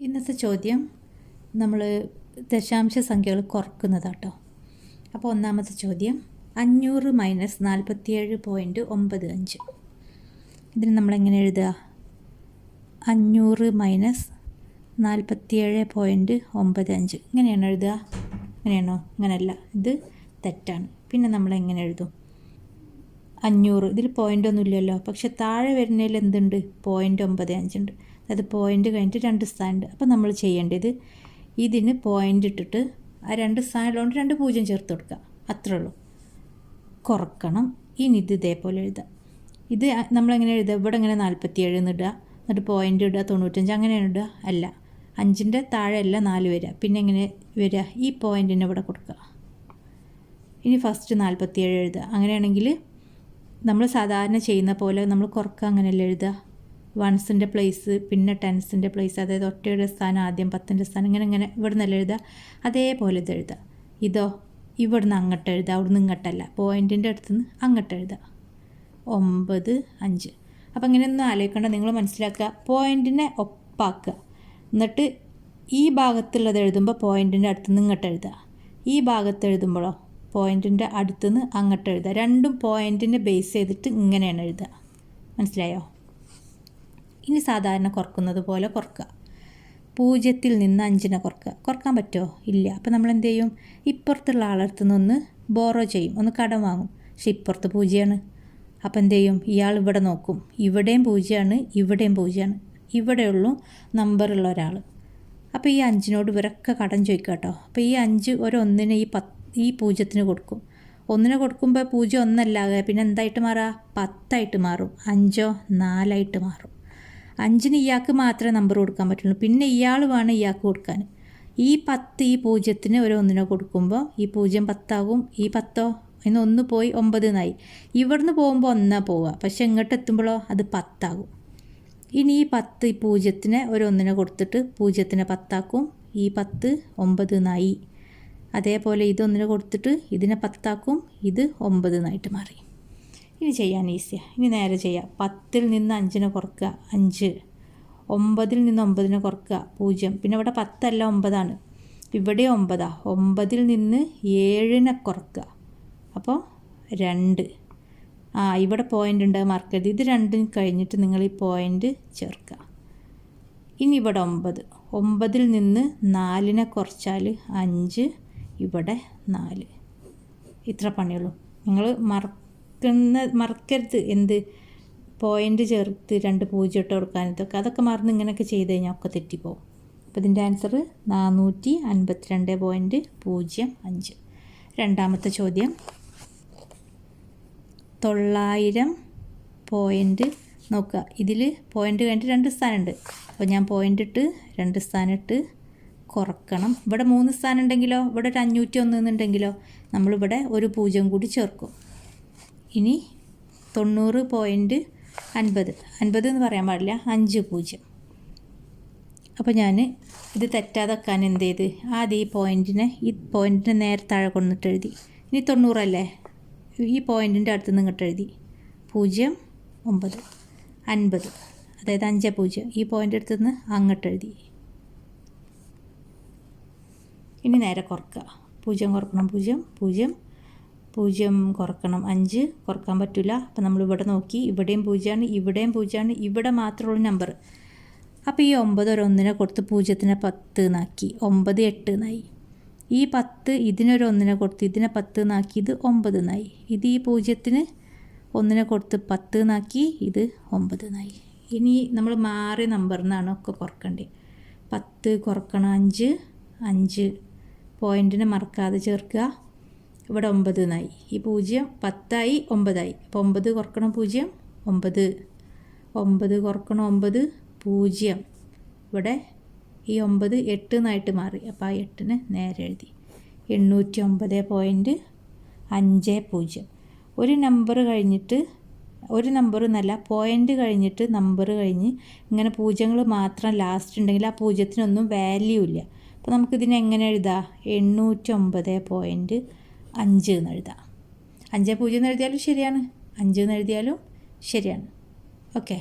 ഇന്നത്തെ ചോദ്യം നമ്മൾ ദശാംശ സംഖ്യകൾ കുറക്കുന്നതാട്ടോ. അപ്പോൾ ഒന്നാമത്തെ ചോദ്യം 500 - 47.95. ഇതിന് നമ്മളെങ്ങനെ എഴുതുക? 500 - 47.95 ഇങ്ങനെയാണ് എഴുതുക? ഇങ്ങനെയാണോ? ഇങ്ങനെയല്ല, ഇത് തെറ്റാണ്. പിന്നെ നമ്മളെങ്ങനെ എഴുതും? 500 ഇതിൽ പോയിൻ്റൊന്നും ഇല്ലല്ലോ, പക്ഷെ താഴെ വരുന്നതിൽ എന്തുണ്ട്? 0.95 ഉണ്ട്. അത് പോയിൻ്റ് കഴിഞ്ഞിട്ട് 2 സ്ഥാനമുണ്ട്. അപ്പോൾ നമ്മൾ ചെയ്യേണ്ടത് ഇതിന് പോയിൻ്റ് ഇട്ടിട്ട് ആ 2 സ്ഥാനമുള്ളതുകൊണ്ട് 2 0 ചേർത്ത് കൊടുക്കുക, അത്രേ ഉള്ളൂ. കുറക്കണം. ഇനി ഇത് ഇതേപോലെ എഴുതാം. ഇത് നമ്മളെങ്ങനെ എഴുതുക? ഇവിടെ ഇങ്ങനെ 47 എന്ന് ഇടുക, എന്നിട്ട് പോയിൻ്റ് ഇടുക, 95 അങ്ങനെയാണ് ഇടുക? അല്ല, 5ൻ്റെ താഴെ അല്ല 4 വരിക. പിന്നെ എങ്ങനെ വരിക? ഈ പോയിൻറ്റിനെ ഇവിടെ കൊടുക്കുക. ഇനി ഫസ്റ്റ് 47 എഴുതുക. അങ്ങനെയാണെങ്കിൽ നമ്മൾ സാധാരണ ചെയ്യുന്ന പോലെ നമ്മൾ കുറക്കുക അങ്ങനെയല്ല എഴുതുക. വൺസിൻ്റെ പ്ലേസ്, പിന്നെ ടെൻസിൻ്റെ പ്ലേസ്, അതായത് ഒറ്റയുടെ സ്ഥാനം ആദ്യം 10ൻ്റെ സ്ഥാനം, ഇങ്ങനെ ഇവിടെ നിന്നല്ല എഴുതുക. അതേപോലെ ഇത് എഴുതുക. ഇതോ ഇവിടുന്ന് അങ്ങോട്ട് എഴുതുക, അവിടുന്ന് ഇങ്ങോട്ടല്ല, പോയിൻറ്റിൻ്റെ അടുത്തുനിന്ന് അങ്ങോട്ട് എഴുതുക. 9, 5. അപ്പോൾ ഇങ്ങനെയൊന്നും ആലോചിക്കേണ്ട, നിങ്ങൾ മനസ്സിലാക്കുക. പോയിൻറ്റിനെ ഒപ്പാക്കുക. എന്നിട്ട് ഈ ഭാഗത്തുള്ളത് എഴുതുമ്പോൾ പോയിൻറ്റിൻ്റെ അടുത്തുനിന്ന് ഇങ്ങോട്ട് എഴുതുക. ഈ ഭാഗത്ത് എഴുതുമ്പോഴോ പോയിൻറ്റിൻ്റെ അടുത്തുനിന്ന് അങ്ങോട്ട് എഴുതുക. രണ്ടും പോയിൻറ്റിനെ ബേസ് ചെയ്തിട്ട് ഇങ്ങനെയാണ് എഴുതുക. മനസ്സിലായോ? ഇനി സാധാരണ കുറക്കുന്നത് പോലെ കുറക്കുക. 0 നിന്ന് 5നെ കുറക്കാൻ പറ്റുമോ? ഇല്ല. അപ്പോൾ നമ്മൾ എന്ത് ചെയ്യും? ഇപ്പുറത്തുള്ള ആളടുത്ത് നിന്ന് ബോറോ ചെയ്യും, ഒന്ന് കടം വാങ്ങും. പക്ഷെ ഇപ്പുറത്ത് 0ആണ്. അപ്പോൾ എന്ത് ചെയ്യും? ഇയാൾ ഇവിടെ നോക്കും, ഇവിടെയും 0ആണ്, ഇവിടെയും 0ആണ്, ഇവിടെയുള്ളൂ നമ്പറുള്ള ഒരാൾ. അപ്പോൾ ഈ 5നോട് ഇവരൊക്കെ കടം ചോദിക്കുക കേട്ടോ. അപ്പോൾ ഈ 5 1ന് ഈ 0ന് കൊടുക്കും. 1ന് കൊടുക്കുമ്പോൾ 0 1 പിന്നെ എന്തായിട്ട് മാറുക? 10 മാറും. 5 4 മാറും. 5ന് ഇയാൾക്ക് മാത്രമേ നമ്പർ കൊടുക്കാൻ പറ്റുള്ളൂ. പിന്നെ ഇയാൾ വേണം ഇയാൾക്ക് കൊടുക്കാൻ. ഈ 10 ഈ 0ന് 1 കൊടുക്കുമ്പോൾ ഈ 0 10 ഈ 10 അതിന് 1 പോയി 9 എന്നായി. ഇവിടുന്ന് പോകുമ്പോൾ 1 പോവുക, പക്ഷെ ഇങ്ങോട്ട് എത്തുമ്പോഴോ അത് 10 ഇനി ഈ 10 ഈ 0ന് 1 കൊടുത്തിട്ട് 0നെ 10 ഈ 10 9 എന്നായി. അതേപോലെ ഇത് 1 കൊടുത്തിട്ട് ഇതിനെ 10 ഇത് 9 എന്നായിട്ട് മാറി. ഇനി ചെയ്യാൻ ഈസിയാണ്. ഇനി നേരെ ചെയ്യാം. 10 നിന്ന് 5നെ കുറക്കുക 5, 9 നിന്ന് 9നെ കുറക്കുക 0. പിന്നെ ഇവിടെ 10 അല്ല 9ആണ്, ഇവിടെ 9. 9 നിന്ന് 7നെ കുറക്കുക, അപ്പോൾ 2. ഇവിടെ പോയിൻ്റ് ഉണ്ട്, മാർക്കരുത്. ഇത് 2 കഴിഞ്ഞിട്ട് നിങ്ങൾ ഈ പോയിൻ്റ് ചേർക്കുക. ഇനി ഇവിടെ 9 നിന്ന് 4നെ കുറച്ചാൽ 5, ഇവിടെ 4. ഇത്ര പണിയുള്ളൂ. നിങ്ങൾ മറക്കരുത് എന്ത് പോയിൻ്റ് ചേർത്ത് 2 0 ഇട്ട് കൊടുക്കാൻ. അതൊക്കെ മറന്ന് ഇങ്ങനെയൊക്കെ ചെയ്ത് കഴിഞ്ഞാൽ ഒക്കെ തെറ്റിപ്പോവും. അപ്പോൾ ഇതിൻ്റെ ആൻസർ 452.05. രണ്ടാമത്തെ ചോദ്യം 900 പോയിൻ്റ് നോക്കുക. ഇതിൽ പോയിൻ്റ് കഴിഞ്ഞിട്ട് 2 സ്ഥാനമുണ്ട്. അപ്പോൾ ഞാൻ പോയിൻ്റ് ഇട്ട് 2 സ്ഥാനം ഇട്ട് കുറക്കണം. ഇവിടെ 3 സ്ഥാനം ഉണ്ടെങ്കിലോ, ഇവിടെ ഒരു 501 എന്നുണ്ടെങ്കിലോ നമ്മളിവിടെ ഒരു 0 കൂടി ചേർക്കും. ഇനി 90.50 എന്ന് പറയാൻ പാടില്ല, 5 0. അപ്പോൾ ഞാൻ ഇത് തെറ്റാതെ വെക്കാൻ എന്ത് ചെയ്ത് ആദ്യം ഈ പോയിൻറ്റിനെ നേരെ താഴെ കൊണ്ടിട്ട് എഴുതി. ഇനി 90 അല്ലേ, ഈ പോയിൻറ്റിൻ്റെ അടുത്ത് നിന്ന് ഇങ്ങോട്ട് എഴുതി 0 9 50, അതായത് 5 0. ഈ പോയിൻ്റ് അടുത്ത് നിന്ന് അങ്ങോട്ട് എഴുതി. ഇനി നേരെ കുറക്കുക. 0 കുറക്കണം 0 0 0 കുറക്കണം 5 കുറക്കാൻ പറ്റില്ല. അപ്പോൾ നമ്മളിവിടെ നോക്കി, ഇവിടെയും 0ആണ്, ഇവിടെയും 0ആണ്, ഇവിടെ മാത്രമുള്ള നമ്പർ. അപ്പോൾ ഈ 9 ഒരു 1നെ കൊടുത്ത് 0നെ 10 എന്നാക്കി, 9 8 എന്നായി. ഈ 10 ഇതിനൊരു 1നെ കൊടുത്ത് ഇതിനെ 10 എന്നാക്കി, ഇത് 9 എന്നായി. ഇത് ഈ 0ന് 1നെ കൊടുത്ത് 10 എന്നാക്കി, ഇത് 9 എന്നായി. ഇനി നമ്മൾ മാറിയ നമ്പറിൽ നിന്നാണ് ഒക്കെ കുറക്കേണ്ടത്. 10 കുറക്കണം 5 5 പോയിൻറ്റിനെ മറക്കാതെ ചേർക്കുക. ഇവിടെ 9 എന്നായി. ഈ 0 10 9 അപ്പോൾ 9 കുറക്കണം 0 9 9 കുറക്കണം 9 0. ഇവിടെ ഈ 9 8 എന്നായിട്ട് മാറി. അപ്പോൾ ആ 8നെ നേരെ എഴുതി 809.50. ഒരു നമ്പർ കഴിഞ്ഞിട്ട്, ഒരു നമ്പർ എന്നല്ല, പോയിൻ്റ് കഴിഞ്ഞിട്ട് നമ്പർ കഴിഞ്ഞ് ഇങ്ങനെ 0 മാത്രം ലാസ്റ്റ് ഉണ്ടെങ്കിൽ ആ 0-നൊന്നും വാല്യൂ ഇല്ല. അപ്പോൾ നമുക്കിതിനെ എങ്ങനെ എഴുതാം? 809.5 എന്ന് എഴുതാം. 5 0 എന്ന് എഴുതിയാലും ശരിയാണ്, 5 എന്ന് എഴുതിയാലും ശരിയാണ്. ഓക്കെ.